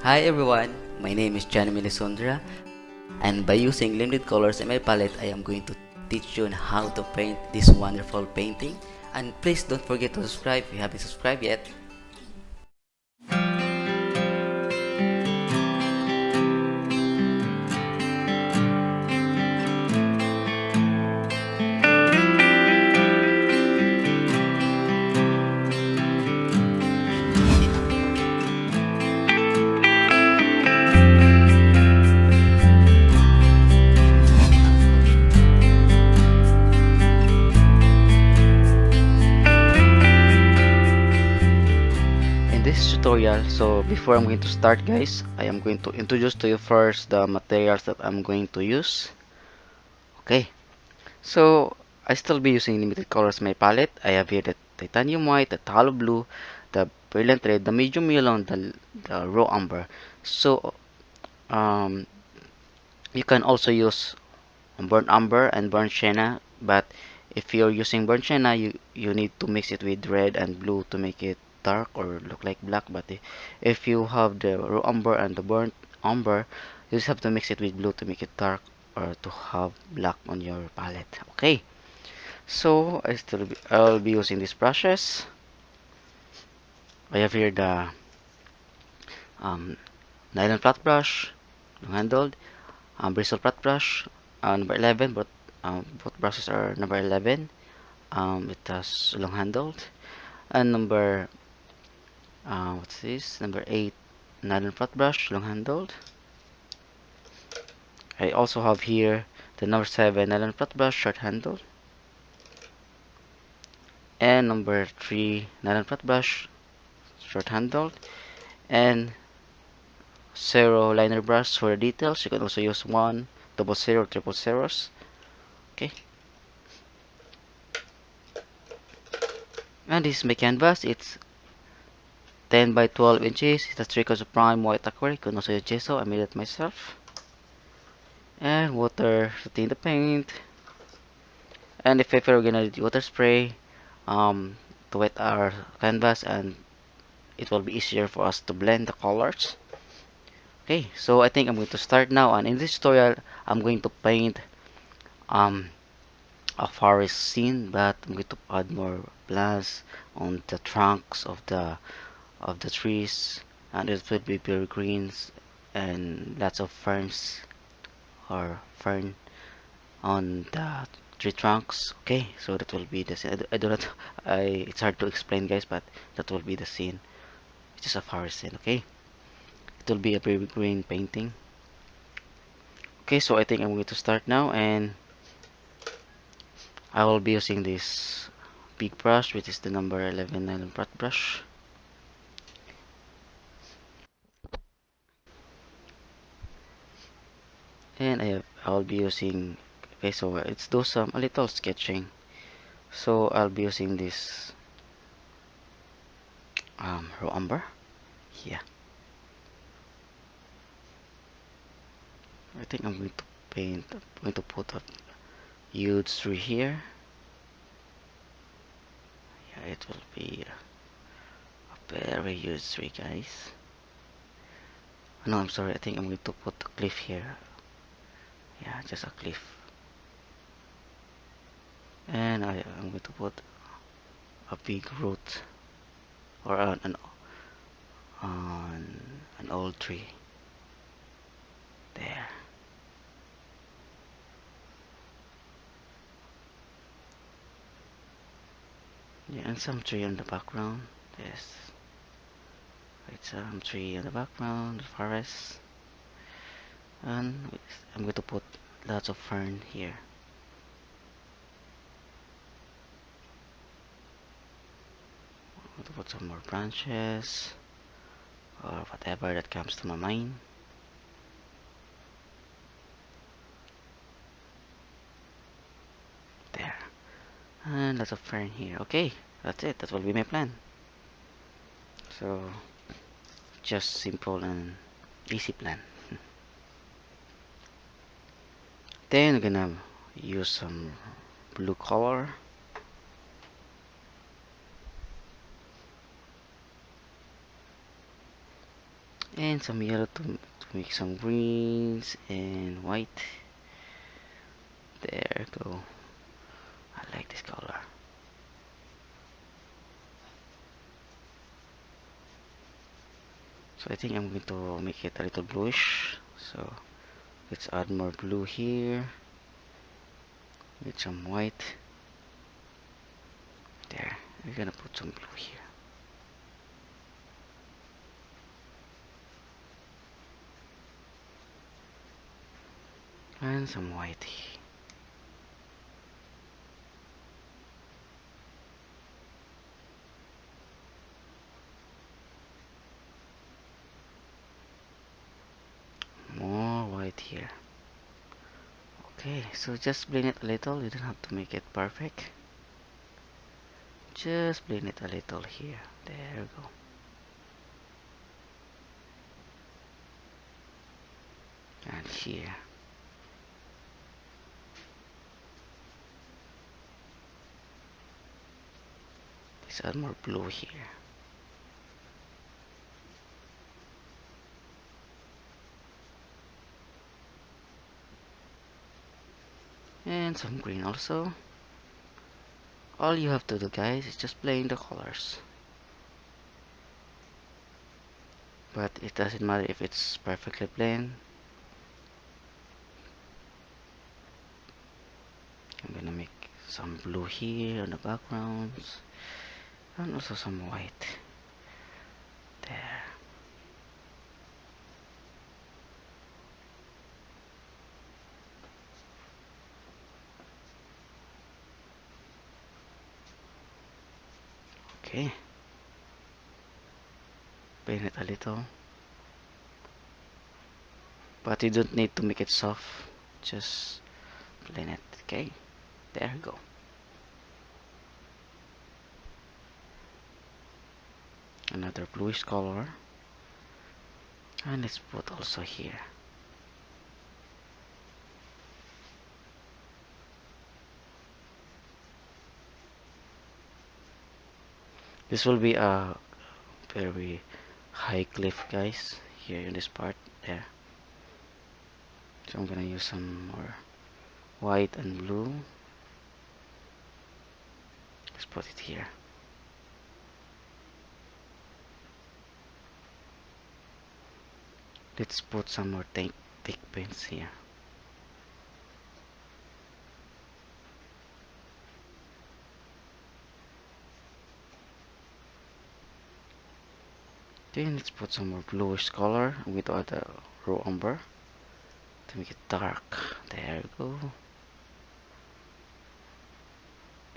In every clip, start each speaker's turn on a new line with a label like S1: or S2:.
S1: Hi everyone, my name is JMLisondra, and by using limited colors in my palette, I am going to teach you on how to paint this wonderful painting. And please don't forget to subscribe if you haven't subscribed yet. In this tutorial, so before I'm going to start guys, I am going to introduce to you first the materials that I'm going to use. Okay, so I still be using limited colors in my palette. I have here the titanium white, the phthalo blue, the brilliant red, the medium yellow, and the raw umber. So you can also use burnt umber and burnt sienna, but if you're using burnt sienna, you need to mix it with red and blue to make it dark or look like black. But if you have the raw umber and the burnt umber, you just have to mix it with blue to make it dark or to have black on your palette. Okay, so I'll be using these brushes. I have here the um, nylon flat brush, long handled, bristle flat brush, number 11, but both brushes are number 11. It has long handled, and what's this, number 8 nylon flat brush, long handled. I also have here the number 7 nylon flat brush, short handled, and number 3 nylon flat brush, short handled, and 0 liner brush for the details. You can also use 1 double 0 triple zeros. Okay, and this is my canvas. It's 10 by 12 inches. It has 3 coats of prime white acrylic. You can also use gesso. I made it myself. And water to thin the paint. And if ever we're gonna use water spray to wet our canvas, and it will be easier for us to blend the colors. Okay, so I think I'm going to start now, and in this tutorial I'm going to paint um a forest scene, but I'm going to add more plants on the trunks of the trees, and it will be pure greens and lots of ferns or fern on the tree trunks. Okay, so that will be the scene. I do not it's hard to explain guys, but that will be the scene. It's just a forest scene. Okay, it will be a very green painting. Okay, so I think I'm going to start now, and I will be using this big brush, which is the number 11 nylon flat brush. And I will be using, okay, so it's do some a little sketching. So I'll be using this raw umber. Yeah, I think I'm going to I'm going to put a huge tree here. Yeah, it will be a very huge tree, guys. No, I'm sorry. I think I'm going to put a cliff here. Yeah, just a cliff. And I'm going to put a big root or an old tree there. Yeah, and some tree in the background. Yes, it's some tree in the background, the forest. And I'm going to put lots of fern here. I'm going to put some more branches or whatever that comes to my mind. There. And lots of fern here. Okay, that's it. That will be my plan. So, just simple and easy plan. Then I'm gonna use some blue color. and some yellow to make some greens and white. There go. I like this color. So I think I'm going to make it a little bluish. So let's add more blue here with some white. There, we're gonna put some blue here. And some white here. More white here. Okay, so just blend it a little. You don't have to make it perfect. Just blend it a little here. There we go. And here. Let's add more blue here. And some green also. All you have to do, guys, is just blend the colors. But it doesn't matter if it's perfectly blend. I'm gonna make some blue here on the backgrounds. And also some white. There. Okay. Blend it a little. But you don't need to make it soft. Just blend it. Okay. There you go. Another bluish color. And let's put also here. This will be a very high cliff, guys, here in this part. There. So I'm gonna use some more white and blue. Let's put it here. Let's put some more thick paints here. Then let's put some more bluish color. I'm going to add a raw umber to make it dark. There we go.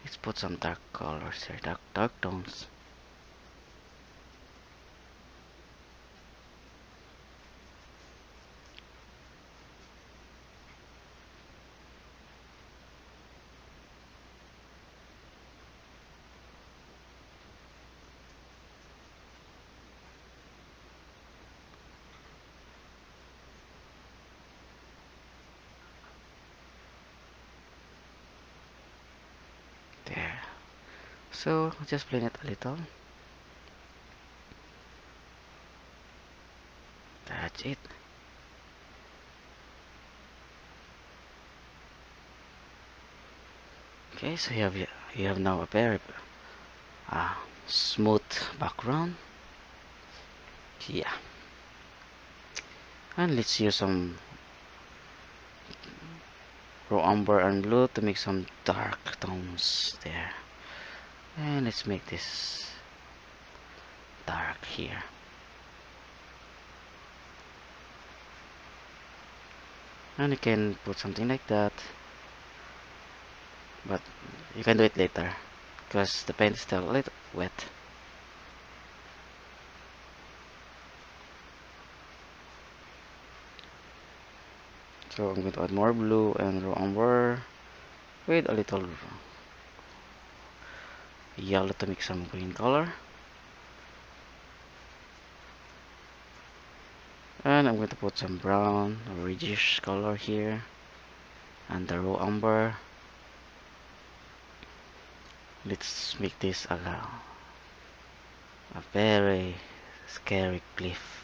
S1: Let's put some dark colors here, dark tones. There. So just blend it a little. That's it. Okay, so you have now a very smooth background. Yeah. And let's use some raw umber and blue to make some dark tones there. And let's make this dark here. And you can put something like that, but you can do it later because the paint is still a little wet. So I'm going to add more blue and raw umber with a little yellow to make some green color. And I'm going to put some brown or reddish color here and the raw umber. Let's make this a very scary cliff.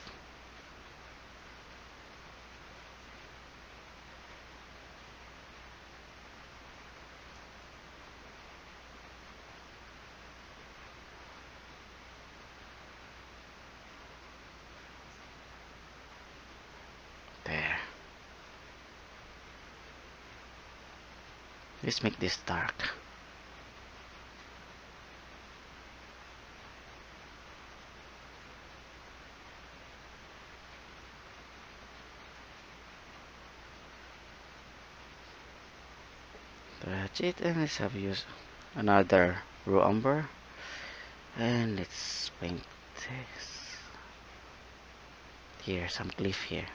S1: There. Let's make this dark. That's it, and let's have use another raw umber, and let's paint this here, some cliff here.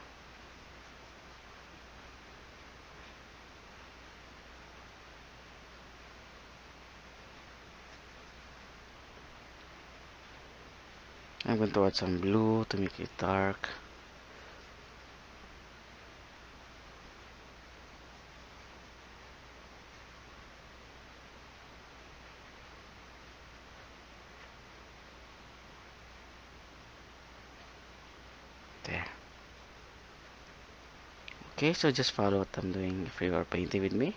S1: I'm going to add some blue to make it dark. There. Okay, so just follow what I'm doing if you are painting with me.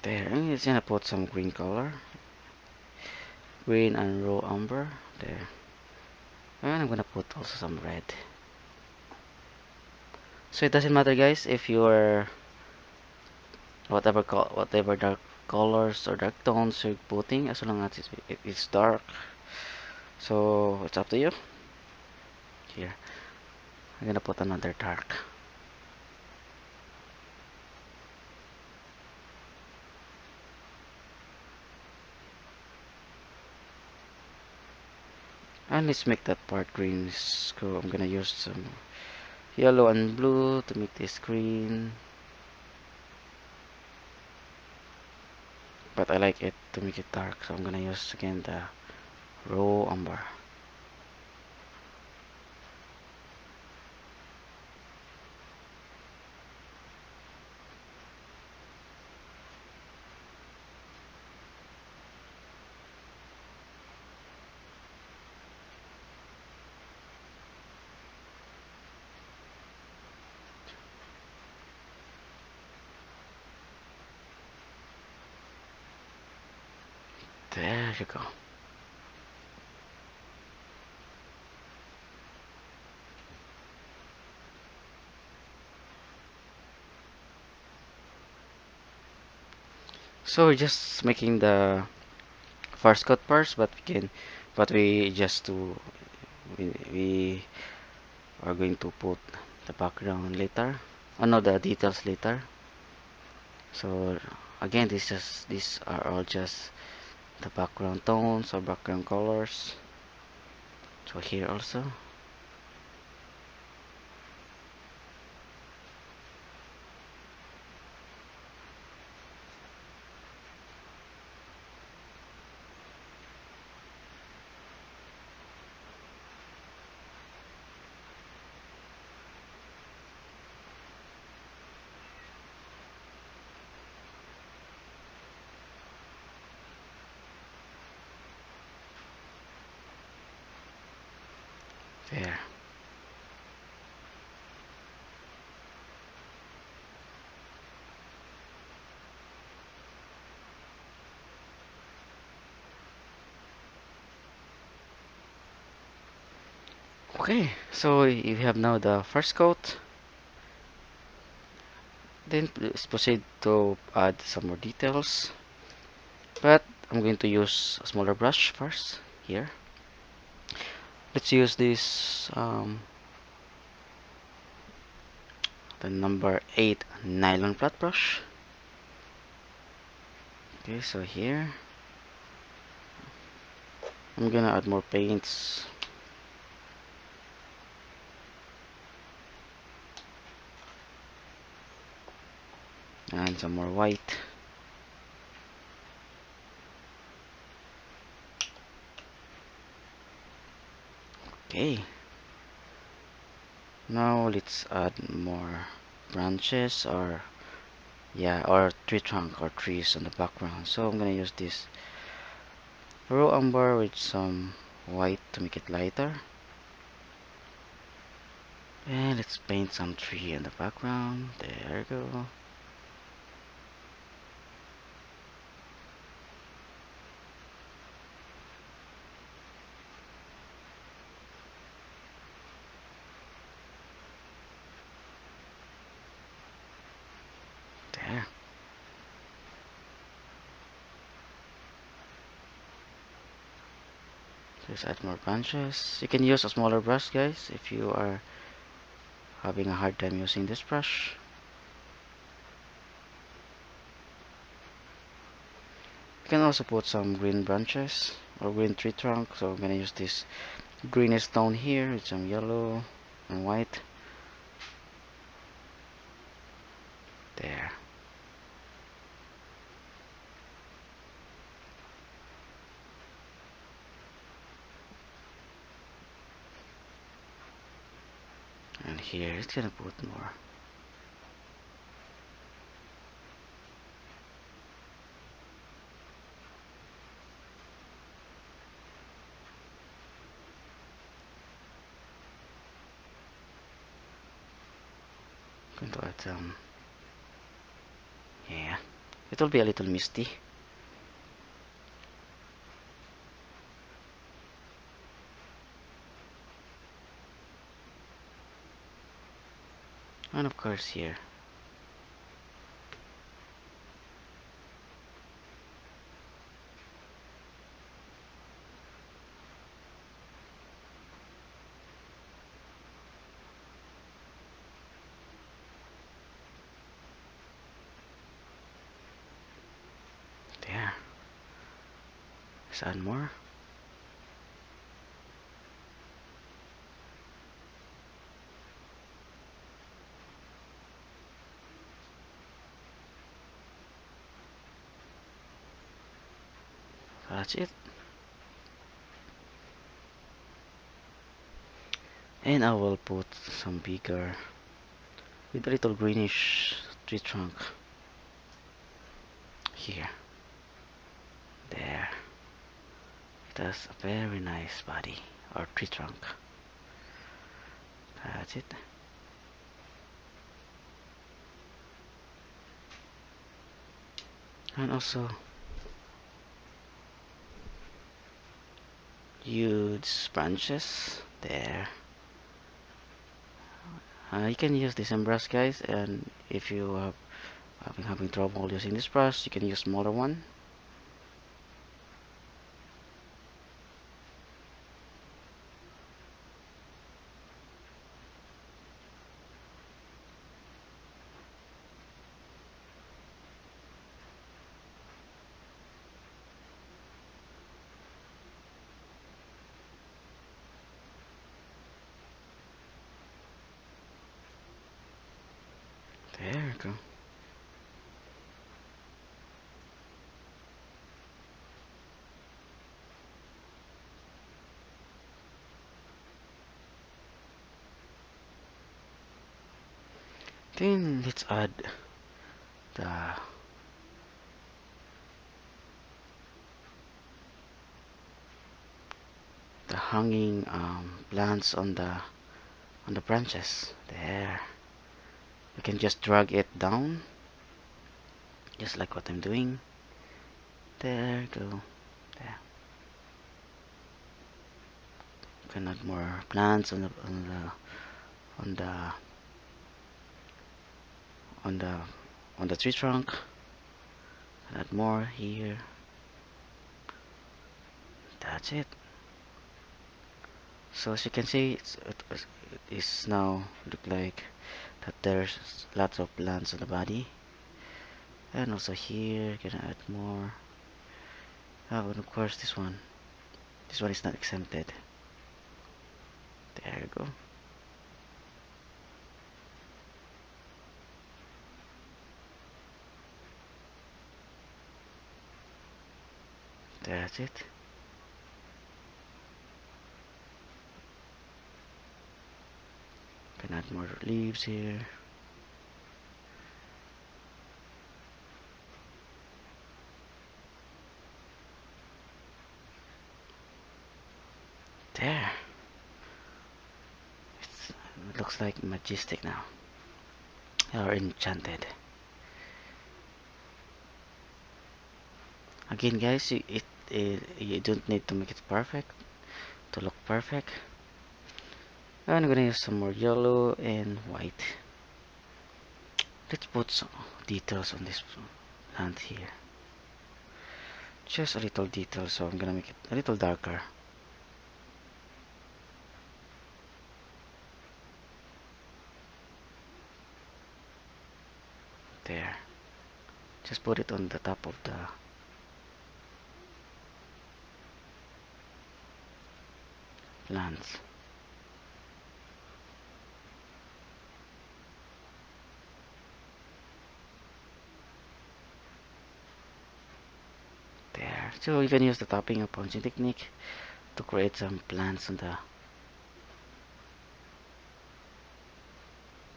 S1: There, I'm just gonna put some green color. Green and raw umber. There. And I'm gonna put also some red. So it doesn't matter, guys, if you're whatever dark colors or dark tones you're putting, as long as it's dark. So it's up to you. Here, I'm gonna put another dark. And let's make that part green. So I'm gonna use some yellow and blue to make this green. But I like it to make it dark, so I'm gonna use again the raw umber. There you go. So we're just making the first coat first, but we just to we are going to put the background later. Oh no, the details later. So again, these are all just the background tones or background colors. So here also. There. Okay, so you have now the first coat. Then let's proceed to add some more details. But I'm going to use a smaller brush first. Here. Let's use this the number 8 nylon flat brush. Okay, so here I'm gonna add more paints. And some more white. Okay. Now let's add more branches or tree trunk or trees on the background. So I'm gonna use this raw umber with some white to make it lighter. And let's paint some tree in the background. There we go. Just add more branches. You can use a smaller brush, guys, if you are having a hard time using this brush. You can also put some green branches or green tree trunk. So I'm gonna use this greenish stone here with some yellow and white. There. And here it's gonna put more. Going to add some. Yeah, it will be a little misty. And of course here. There. Let's add more. That's it. And I will put some bigger with a little greenish tree trunk here. There. It has a very nice body or tree trunk. That's it. And also use branches there. You can use this brush, guys, and if you have having trouble using this brush, you can use smaller one. There we go. Then let's add the hanging plants on the branches. There. You can just drag it down, just like what I'm doing. There you go. There. You can add more plants on the on the on the on the tree trunk. Add more here. That's it. So as you can see, it is now look like that there's lots of plants on the body, and also here gonna add more. Oh, and of course this one. This one is not exempted. There you go. That's it. Can add more leaves here. There. It looks like majestic now. Or enchanted. Again, guys, you don't need to make it perfect to look perfect. I'm gonna use some more yellow and white. Let's put some details on this plant here. Just a little detail, so I'm gonna make it a little darker. Just put it on the top of the plants. There. So you can use the topping or punching technique to create some plants on the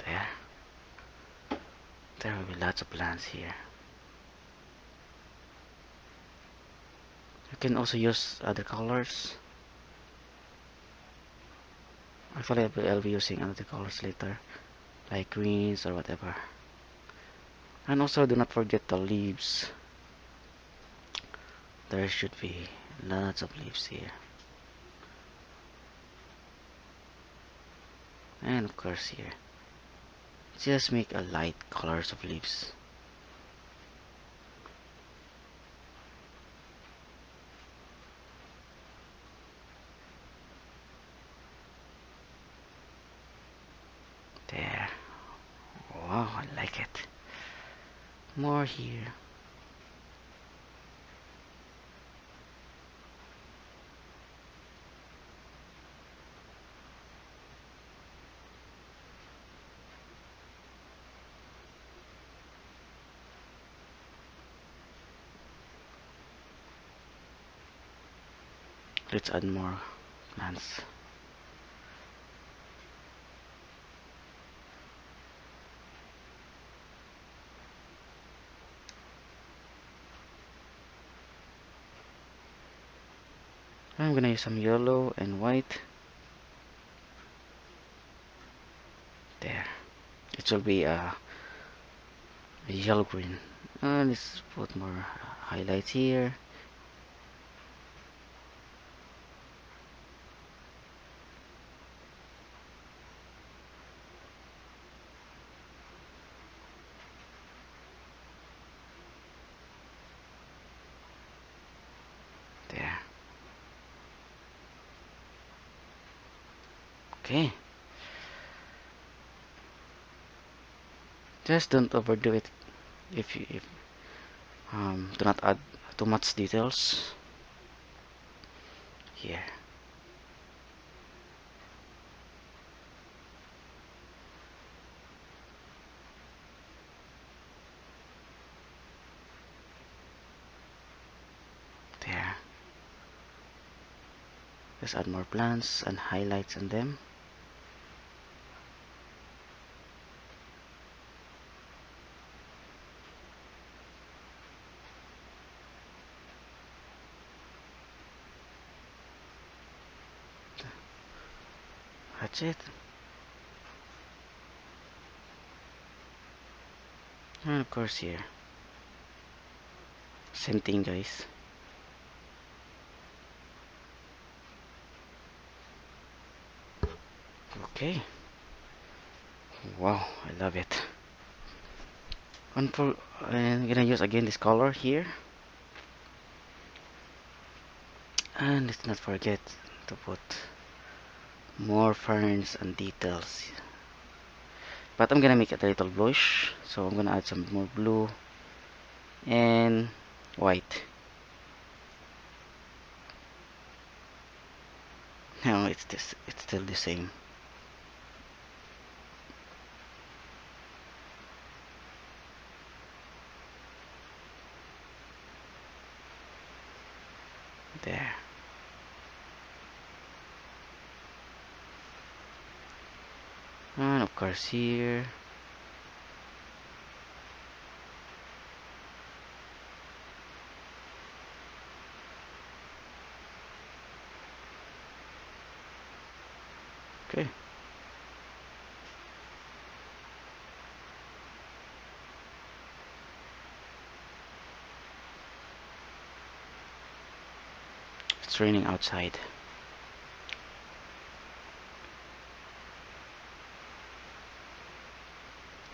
S1: there. There will be lots of plants here. You can also use other colors. Actually, I'll be using other colors later, like greens or whatever. And also, do not forget the leaves. There should be lots of leaves here. And of course here. Just make a light colors of leaves. There. Wow, I like it. More here. Let's add more plants. I'm gonna use some yellow and white. There. It will be a yellow green. Let's put more highlights here. There. Okay. Just don't overdo it. If do not add too much details here. There. Just add more plants and highlights on them. That's it. And of course here. Same thing, guys. Okay. Wow, I love it. And I'm gonna use again this color here. And let's not forget to put more ferns and details. But I'm gonna make it a little bluish, so I'm gonna add some more blue and white. No, it's still the same. There. And of course here. Okay. It's raining outside.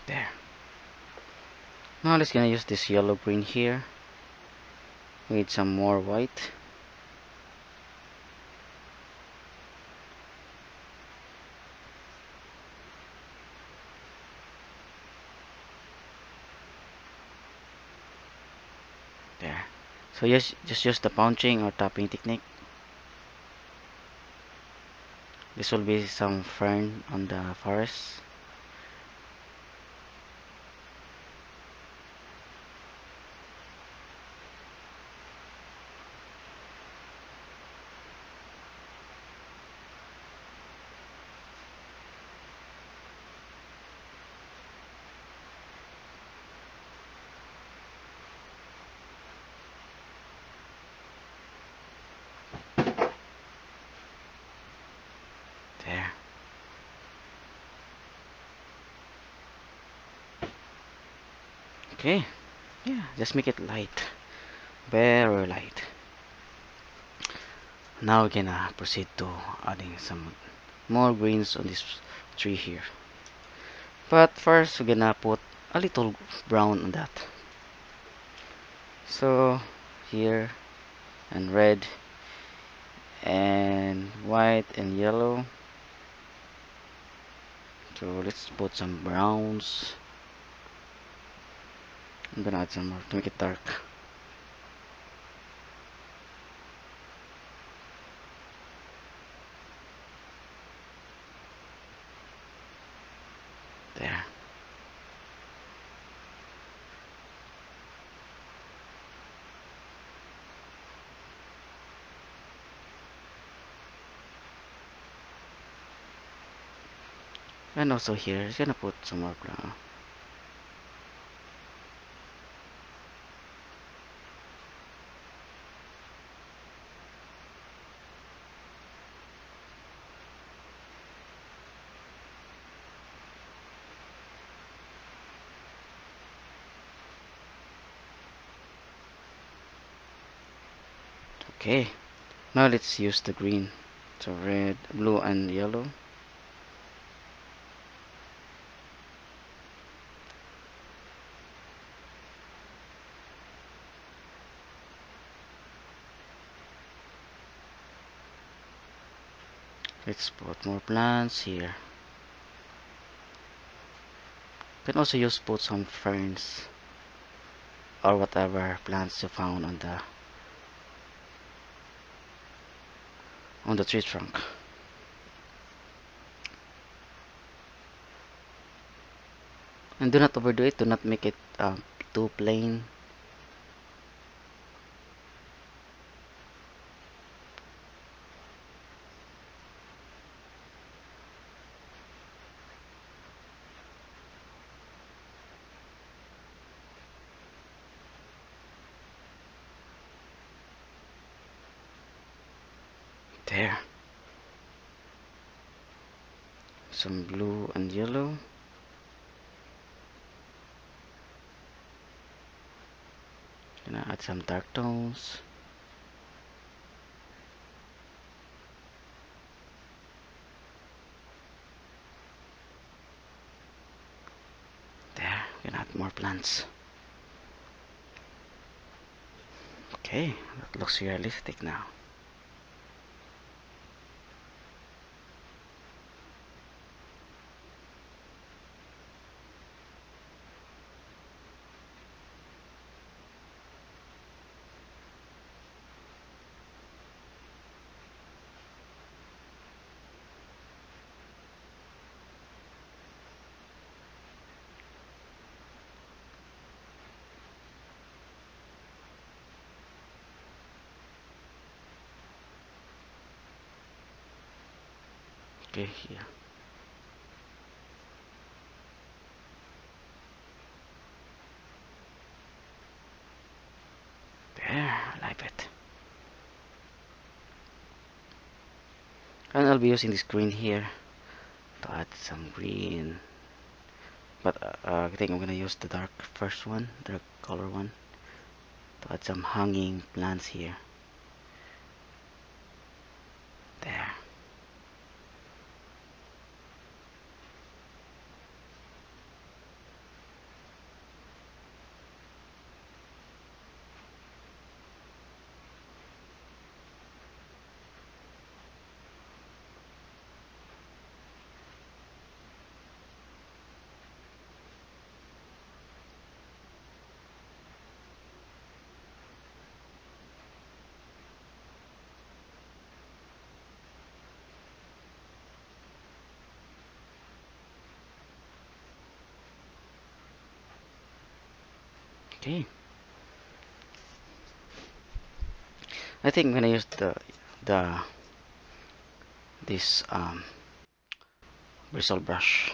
S1: There. Now let's gonna use this yellow green here with some more white. So just use the punching or tapping technique. This will be some fern on the forest. There. Okay. Yeah, just make it light. Very light. Now we're gonna proceed to adding some more greens on this tree here. But first we're gonna put a little brown on that. So here and red and white and yellow. So let's put some browns. I'm gonna add some more to make it dark. There. And also here, it's gonna put some more brown. Okay, now let's use the green. So red, blue, and yellow. Let's put more plants here. You can also use put some ferns or whatever plants you found on the tree trunk. And do not overdo it. Do not make it too plain. There. Some blue and yellow. Gonna add some dark tones. There. Gonna add more plants. Okay, that looks realistic now. Okay, here. There, I like it. And I'll be using this green here to add some green. But I think I'm gonna use the dark first one, dark color one, to add some hanging plants here. There. Okay. I think I'm gonna use the this bristle brush.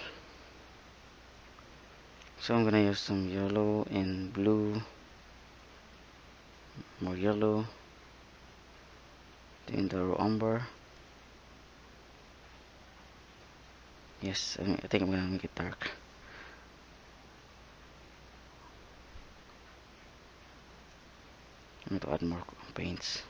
S1: So I'm gonna use some yellow and blue, more yellow, then the umber. Yes, I think I'm gonna make it dark. I'm going to add more paints.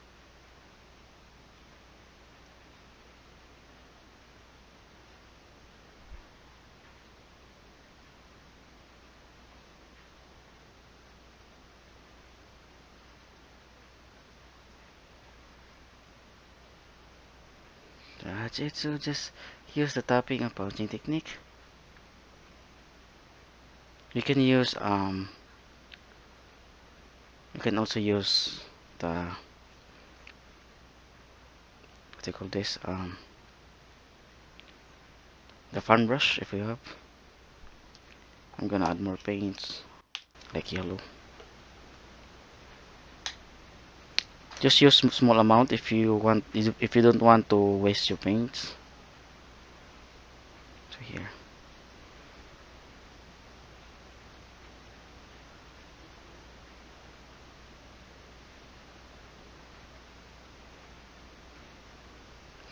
S1: That's it. So just use the tapping and pouching technique. You can use you can also use the what do you call this the fan brush if you have. I'm gonna add more paints like yellow. Just use small amount if you want, if you don't want to waste your paints. So here.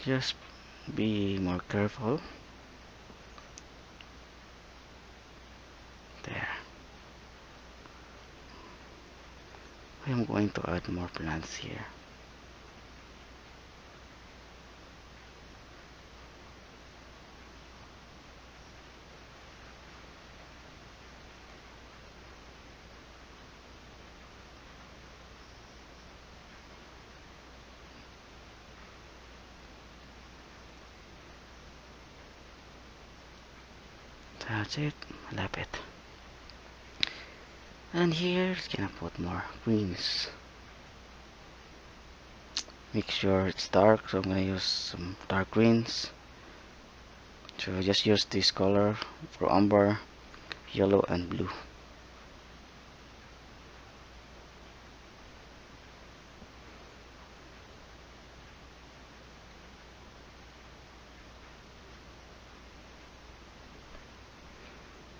S1: Just be more careful. There. I'm going to add more plants here. That's it. I love it. And here, it's gonna put more greens. Make sure it's dark, so I'm gonna use some dark greens. So just use this color for umber, yellow and blue.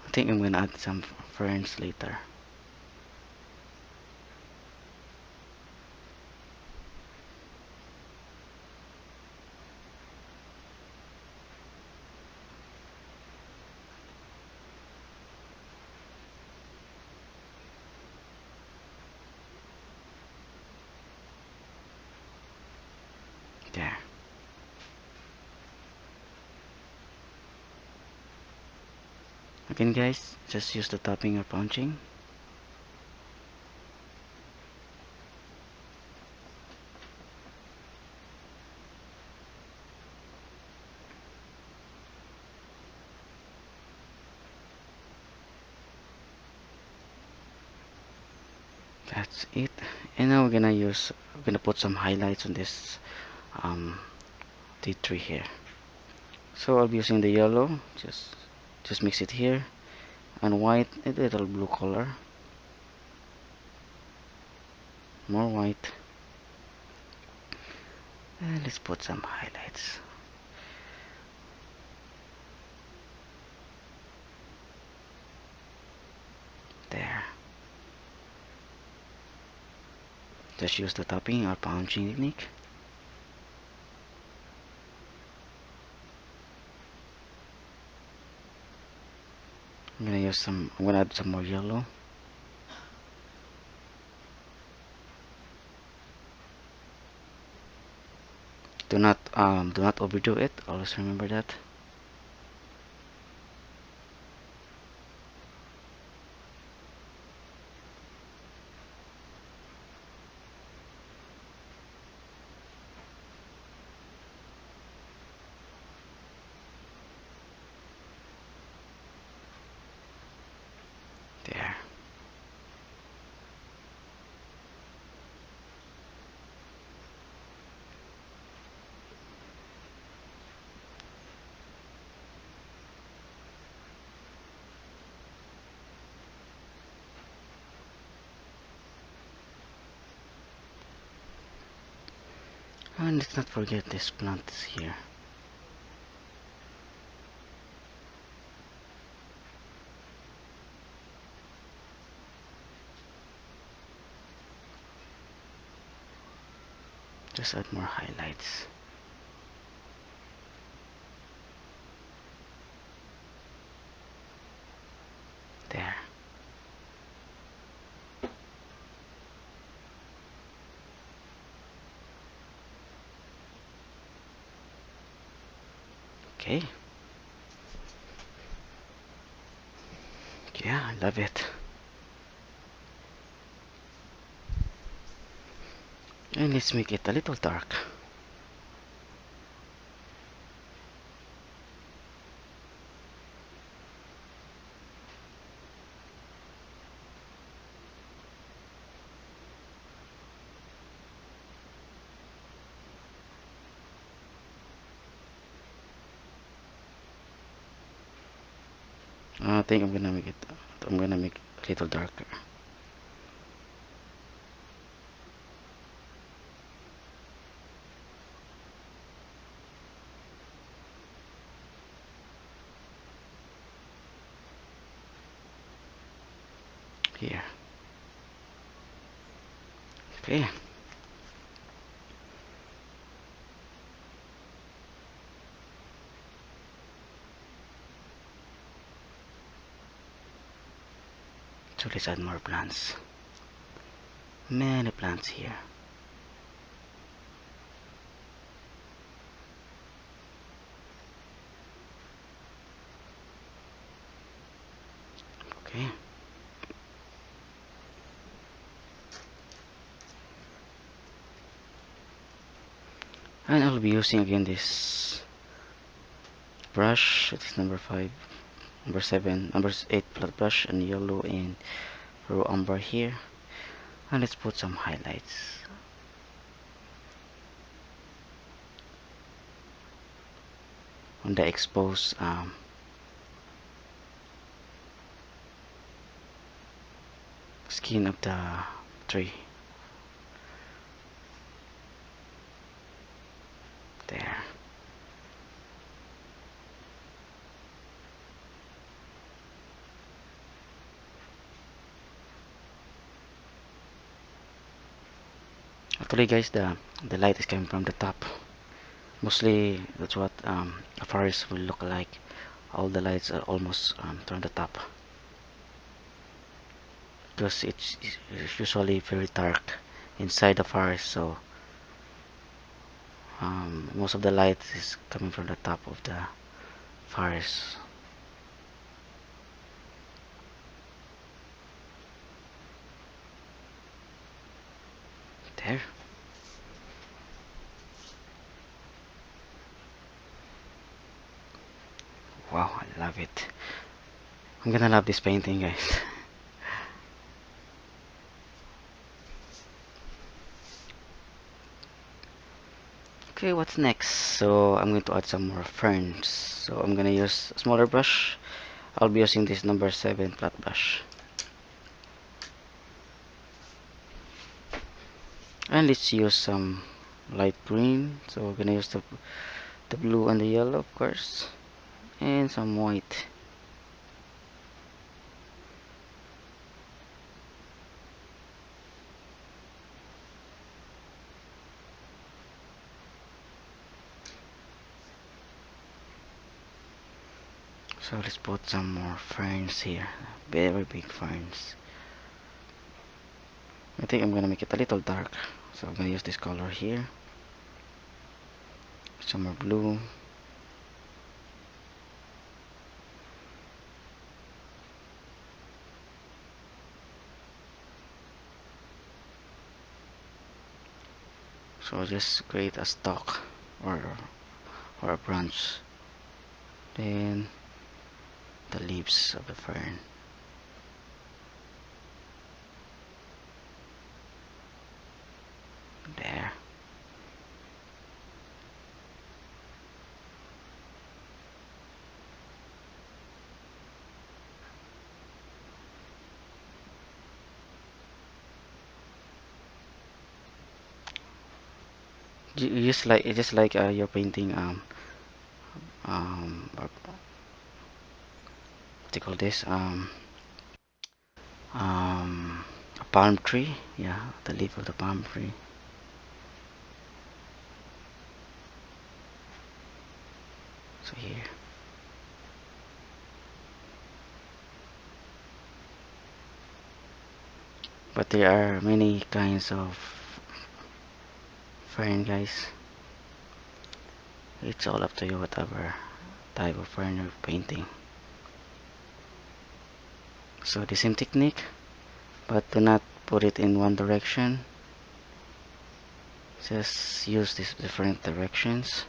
S1: I think I'm gonna add some ferns later. There. Again guys, just use the tapping or punching. That's it. And now we're gonna put some highlights on this um tea tree here. So I'll be using the yellow, just mix it here, and white, a little blue color, more white, and let's put some highlights. There. Just use the tapping or punching technique. I'm gonna add some more yellow. Do not overdo it. Always remember that. There. And let's not forget this plant here. Just add more highlights. There. Okay. Yeah, I love it. And let's make it a little dark. I think I'm gonna make it a little darker. Here. Okay. So let's add more plants. Many plants here. Okay. And I'll be using again this brush. It's number 5, number 7, number 8 flat brush and yellow and raw umber here. And let's put some highlights. On the exposed skin of the tree. There. Actually guys, the light is coming from the top. Mostly that's what a forest will look like. All the lights are almost from the top. Because it's usually very dark inside the forest, so most of the light is coming from the top of the forest. There. Wow, I love it. I'm gonna love this painting, guys. Okay, what's next? So I'm going to add some more ferns. So I'm gonna use a smaller brush. I'll be using this number 7 flat brush. And let's use some light green. So we're gonna use the blue and the yellow, of course, and some white. So let's put some more ferns here, very big ferns. I think I'm gonna make it a little dark, so I'm gonna use this color here, some more blue. So just create a stalk or a branch, then the leaves of the fern. There. just like you're painting what do you call this um a palm tree, yeah, the leaf of the palm tree. So here, but there are many kinds of fern, guys. It's all up to you, whatever type of fern you're painting. So the same technique, but do not put it in one direction. Just use these different directions.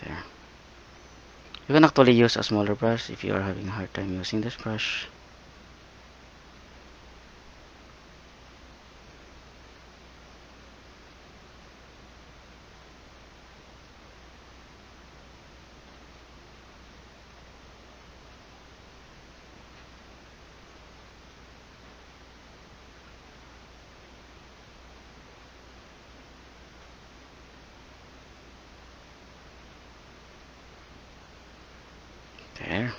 S1: There. You can actually use a smaller brush if you are having a hard time using this brush. There.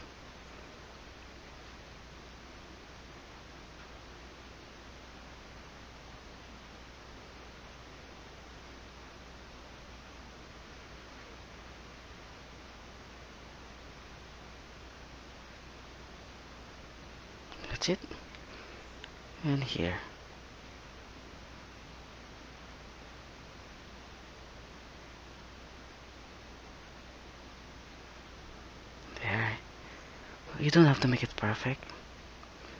S1: That's it. And here. There. You don't have to make it perfect.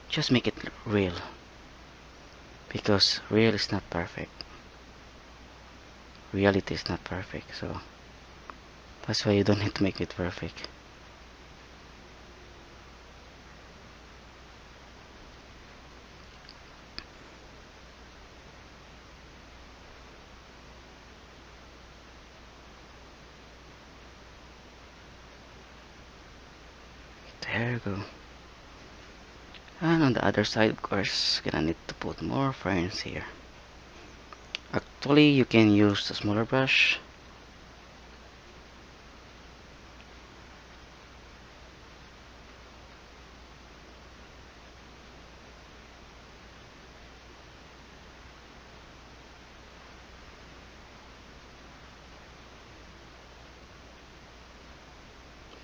S1: Just make it real. Because real is not perfect. Reality is not perfect. So that's why you don't need to make it perfect. There you go. And on the other side, of course, gonna need to put more ferns here. Actually, you can use a smaller brush.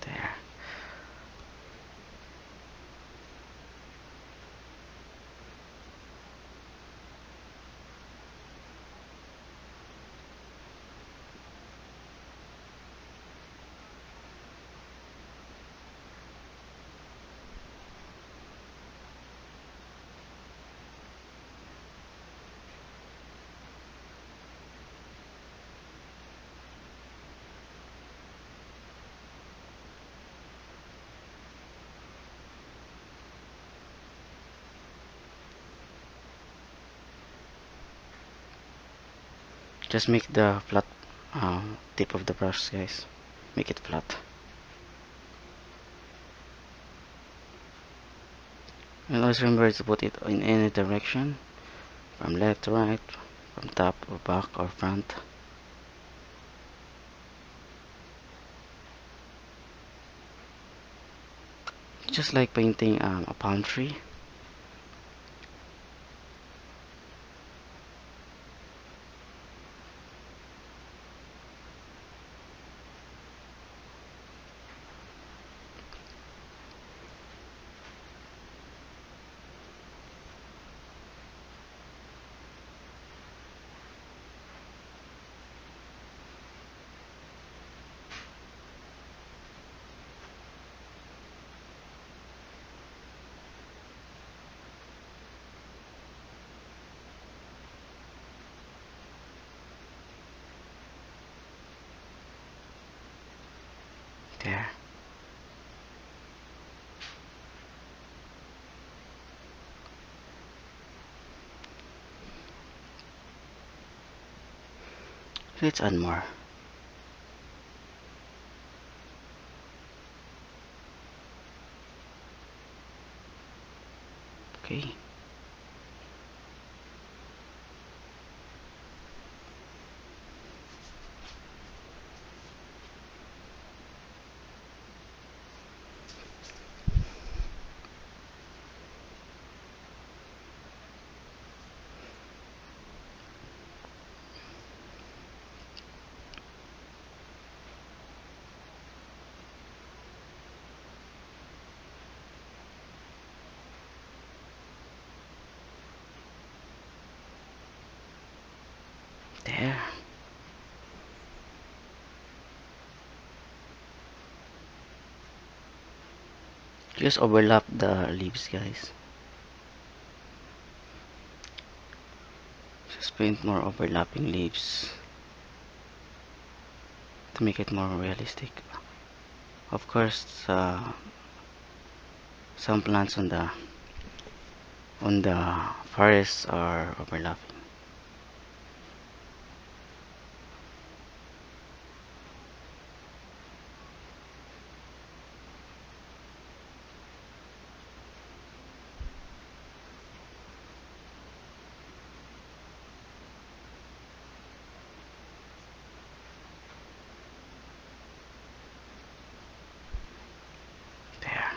S1: There. Just make the flat tip of the brush, guys. Make it flat. And always remember to put it in any direction. From left to right. From top or back or front. Just like painting a palm tree. There. Let's add more. Okay. There. Just overlap the leaves, guys. Just paint more overlapping leaves to make it more realistic. Of course, some plants on the forest are overlapping. There.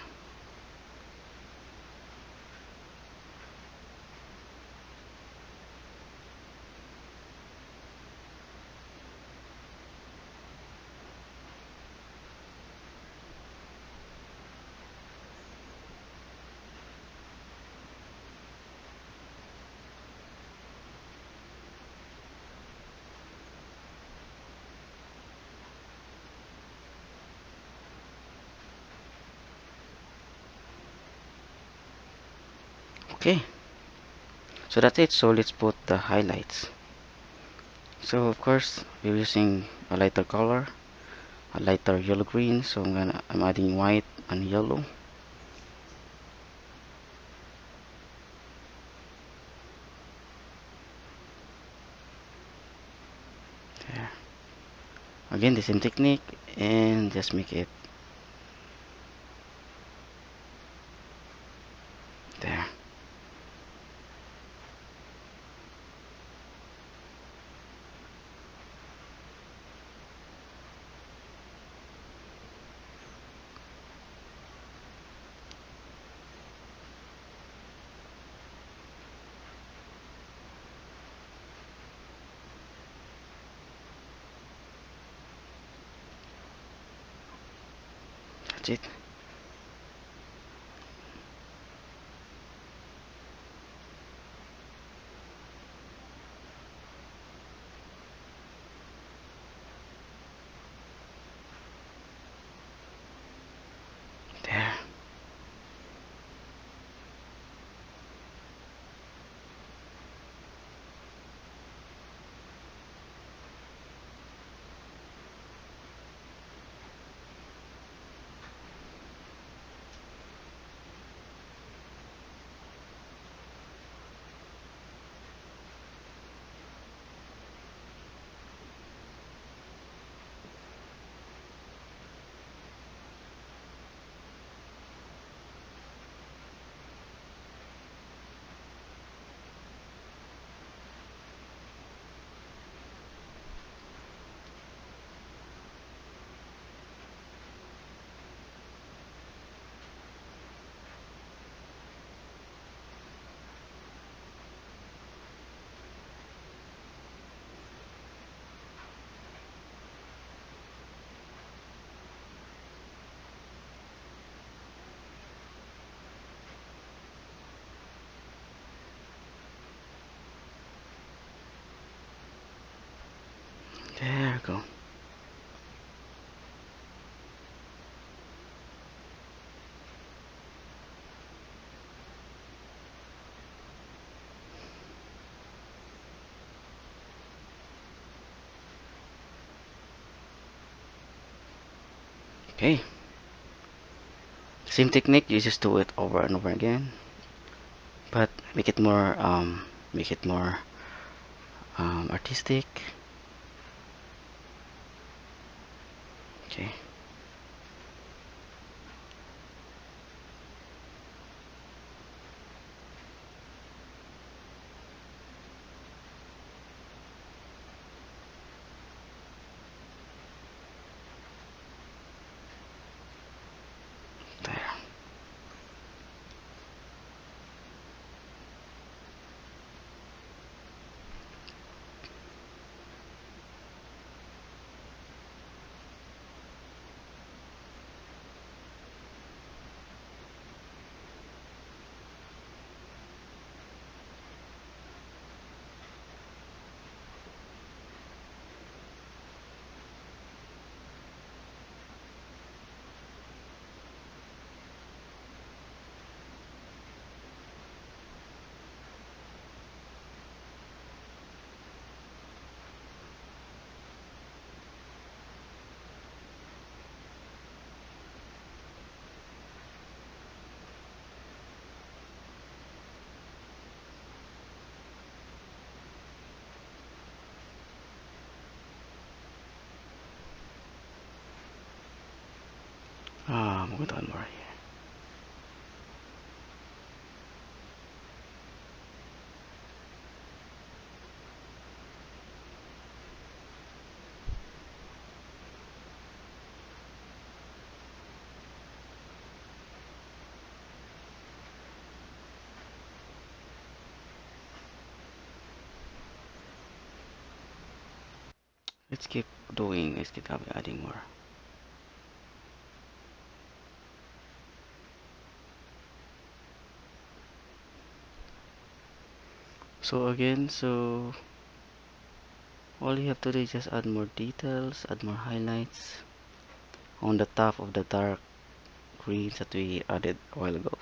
S1: Okay. So that's it. So let's put the highlights. So of course we're using a lighter color, a lighter yellow green. So I'm adding white and yellow. There. Again, the same technique, and just make it there. That's it. There. There we go. Okay. Same technique, you just do it over and over again, but make it more artistic. Okay. There. I'm going to add more here. Let's keep doing. Let's keep adding more. So again, so all you have to do is just add more details, add more highlights on the top of the dark greens that we added a while ago.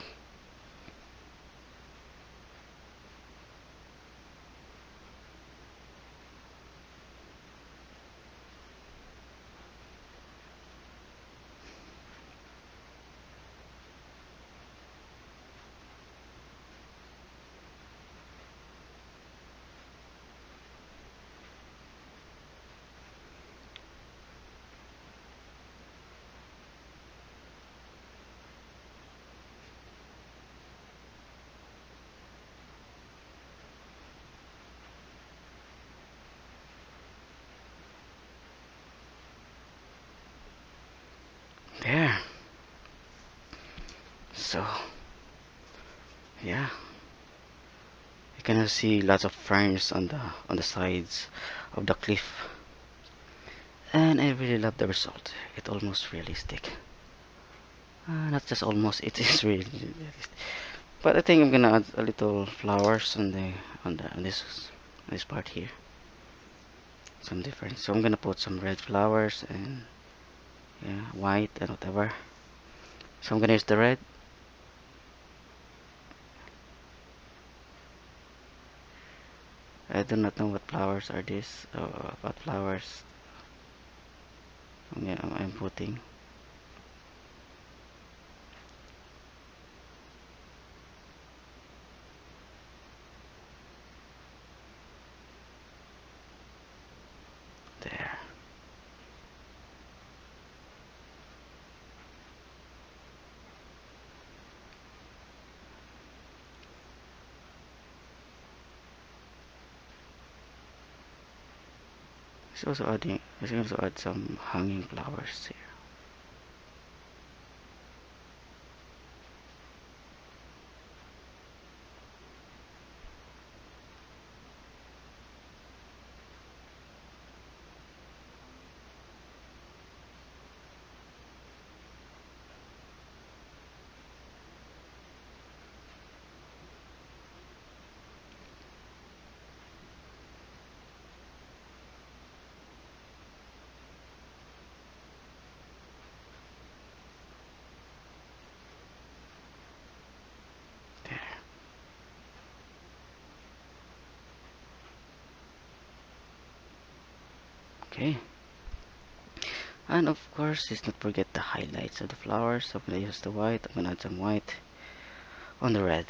S1: There. So yeah, you can see lots of ferns on the sides of the cliff, and I really love the result. It's almost realistic. Not just almost, it is really realistic. But I think I'm gonna add a little flowers on this part here. Some different. So I'm gonna put some red flowers and yeah, white and whatever. So I'm gonna use the red. I do not know what flowers are this. What flowers I'm putting. There. I should also add some hanging flowers here. There. Okay. And of course, let's not forget the highlights of the flowers. So I'm gonna use the white. I'm gonna add some white on the red.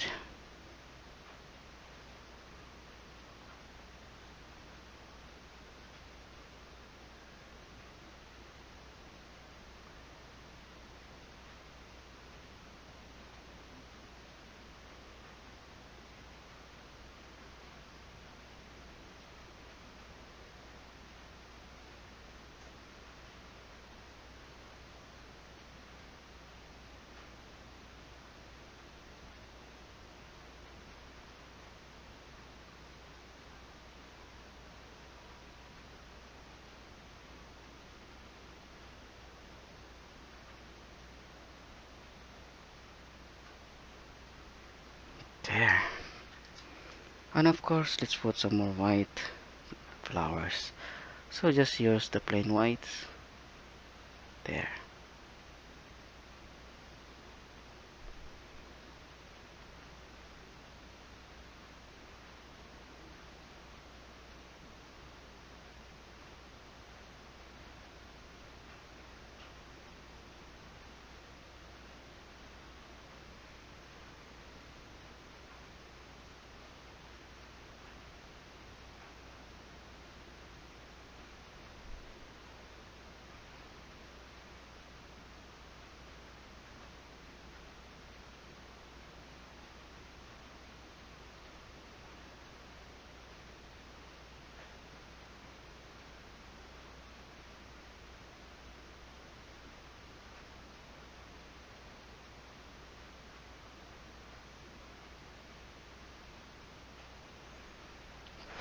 S1: There. And of course, let's put some more white flowers. So just use the plain whites. There.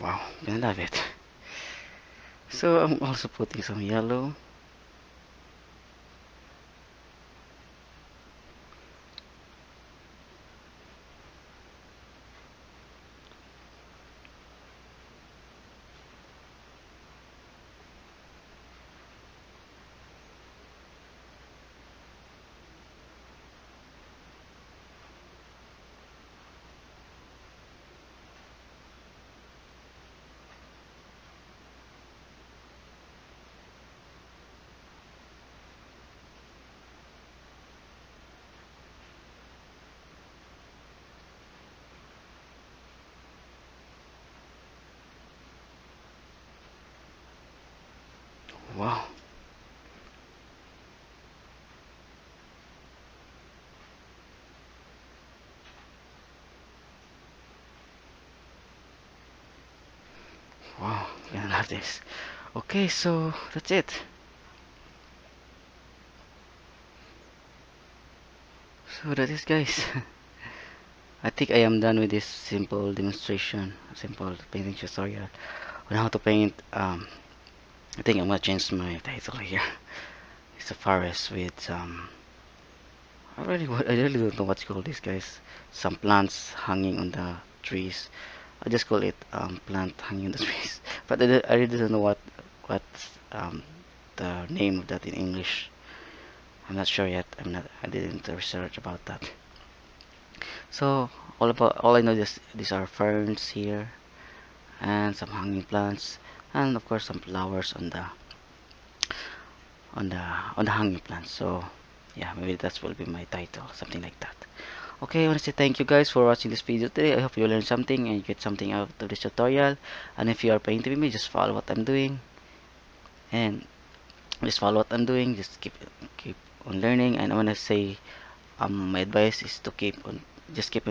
S1: Wow, I love it. So I'm also putting some yellow. Wow. Wow, I love this. Okay, so that's it. So that is, guys. I think I am done with this simple demonstration, simple painting tutorial on how to paint. I think I'm gonna change my title here. It's a forest with some. I really don't know what to call this, guys. Some plants hanging on the trees. I just call it plant hanging on the trees. But I really don't know what's the name of that in English. I'm not sure yet. I didn't research about that. So all I know is these are ferns here and some hanging plants and of course some flowers on the hanging plants. So yeah, maybe that will be my title, something like that. Okay, I want to say thank you guys for watching this video today. I hope you learned something and you get something out of this tutorial. And if you are painting with me, just follow what I'm doing and just follow what I'm doing. Just keep on learning. And I want to say my advice is to just keep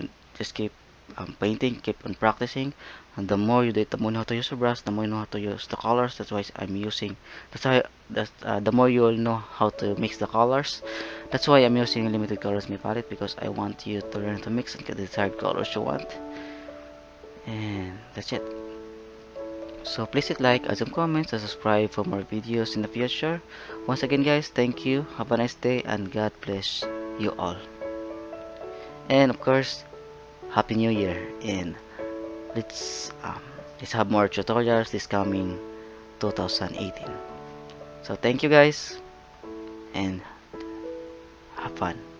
S1: painting, keep on practicing, and the more you do it, the more you know how to use a brush, the more you know how to use the colors. That's why I'm using. The more you will know how to mix the colors. That's why I'm using limited colors in my palette because I want you to learn to mix and get the desired colors you want. And that's it. So please hit like, add some comments, and subscribe for more videos in the future. Once again, guys, thank you. Have a nice day, and God bless you all. And of course, Happy New Year, and let's have more tutorials this coming 2018. So thank you guys and have fun.